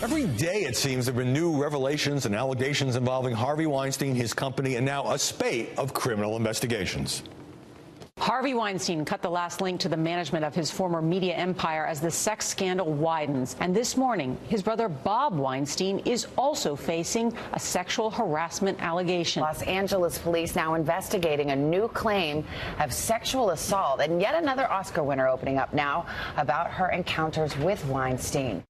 Every day, it seems, there have been new revelations and allegations involving Harvey Weinstein, his company, and now a spate of criminal investigations. Harvey Weinstein cut the last link to the management of his former media empire as the sex scandal widens. And this morning, his brother Bob Weinstein is also facing a sexual harassment allegation. Los Angeles police now investigating a new claim of sexual assault, and yet another Oscar winner opening up now about her encounters with Weinstein.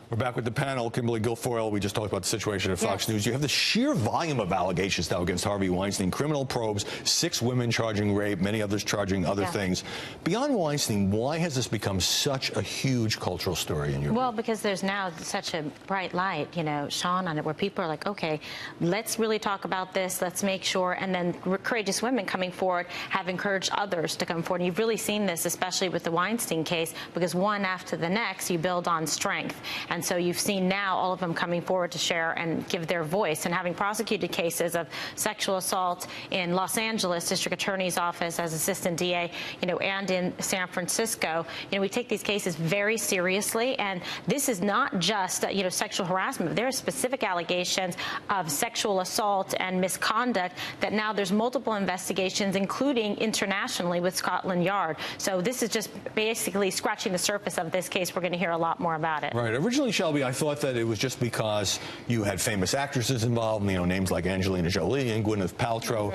We're back with the panel. Kimberly Guilfoyle, we just talked about the situation at Fox News. You have the sheer volume of allegations now against Harvey Weinstein. Criminal probes, 6 women charging rape, many others charging other things. Beyond Weinstein, why has this become such a huge cultural story in your Well, because there's now such a bright light, you know, shone on it, where people are like, okay, let's really talk about this. Let's make sure. And then courageous women coming forward have encouraged others to come forward. And you've really seen this, especially with the Weinstein case, because one after the next, you build on strength. And so you've seen now all of them coming forward to share and give their voice. And having prosecuted cases of sexual assault in Los Angeles District Attorney's Office as assistant DA, you know, and in San Francisco, you know, we take these cases very seriously. And this is not just, you know, sexual harassment. There are specific allegations of sexual assault and misconduct that now there's multiple investigations, including internationally with Scotland Yard. So this is just basically scratching the surface of this case. We're going to hear a lot more about it. Right. Originally, Shelby, I thought that it was just because you had famous actresses involved, you know, names like Angelina Jolie and Gwyneth Paltrow.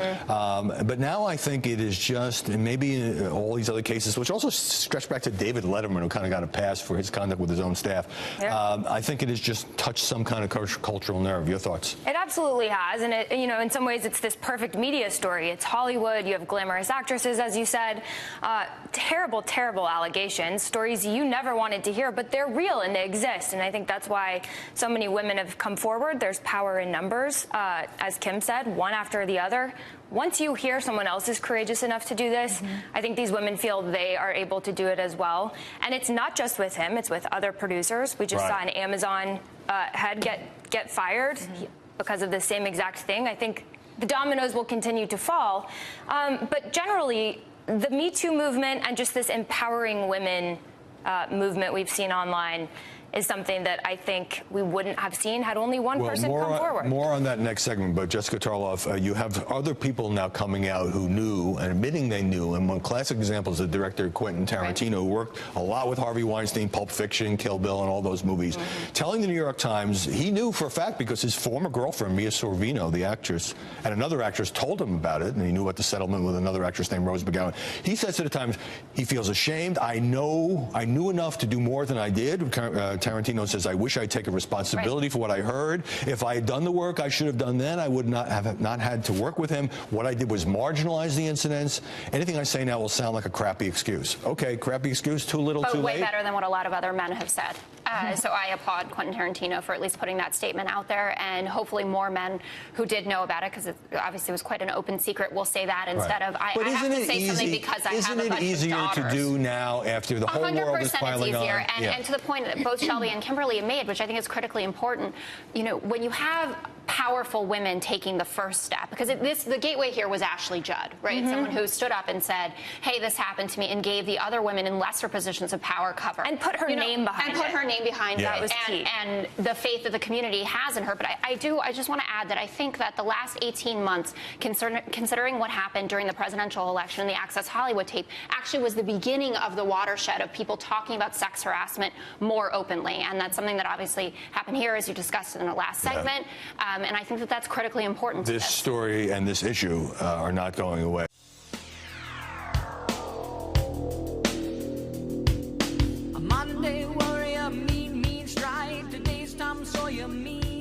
But now I think it is just, and maybe all these other cases, which also stretch back to David Letterman, who kind of got a pass for his conduct with his own staff. I think it has just touched some kind of cultural nerve. Your thoughts? It absolutely has. And, it, you know, in some ways, it's this perfect media story. It's Hollywood. You have glamorous actresses, as you said. Terrible, terrible allegations, stories you never wanted to hear, but they're real and they exist. And I think that's why so many women have come forward. There's power in numbers, as Kim said, one after the other. Once you hear someone else is courageous enough to do this, I think these women feel they are able to do it as well. And it's not just with him, it's with other producers. We just saw an Amazon head get fired because of the same exact thing. I think the dominoes will continue to fall. But generally, the Me Too movement and just this empowering women movement we've seen online is something that I think we wouldn't have seen had only one person come forward. More on that next segment, but Jessica Tarloff, you have other people now coming out who knew and admitting they knew, and one classic example is the director Quentin Tarantino, who worked a lot with Harvey Weinstein, Pulp Fiction, Kill Bill, and all those movies, telling the New York Times he knew for a fact because his former girlfriend, Mia Sorvino, the actress, and another actress told him about it, and he knew about the settlement with another actress named Rose McGowan. He says to the Times he feels ashamed. I knew enough to do more than I did. Tarantino says, I wish I'd taken responsibility for what I heard. If I had done the work I should have done then, I would not have had to work with him. What I did was marginalize the incidents. Anything I say now will sound like a crappy excuse. Okay, crappy excuse, too little, too late. But way better than what a lot of other men have said. So I applaud Quentin Tarantino for at least putting that statement out there, and hopefully more men who did know about it, because it obviously was quite an open secret, will say that instead of, I have to say something because I have a bunch of daughters. Isn't it easier to do now after the whole world is piling on? 100% it's easier. And to the point that both Shelby and Kimberly have made, which I think is critically important, you know, when you have powerful women taking the first step, because the gateway here was Ashley Judd, right? Someone who stood up and said, hey, this happened to me, and gave the other women in lesser positions of power cover. And put her name behind it. And put her name behind it. That was key. And the faith that the community has in her. But I just want to add that I think that the last 18 months, considering what happened during the presidential election and the Access Hollywood tape, actually was the beginning of the watershed of people talking about sex harassment more openly. And that's something that obviously happened here, as you discussed in the last segment. And I think that that's critically important. This story and this issue are not going away. A Monday warrior, mean strike. Today's Tom Sawyer, mean.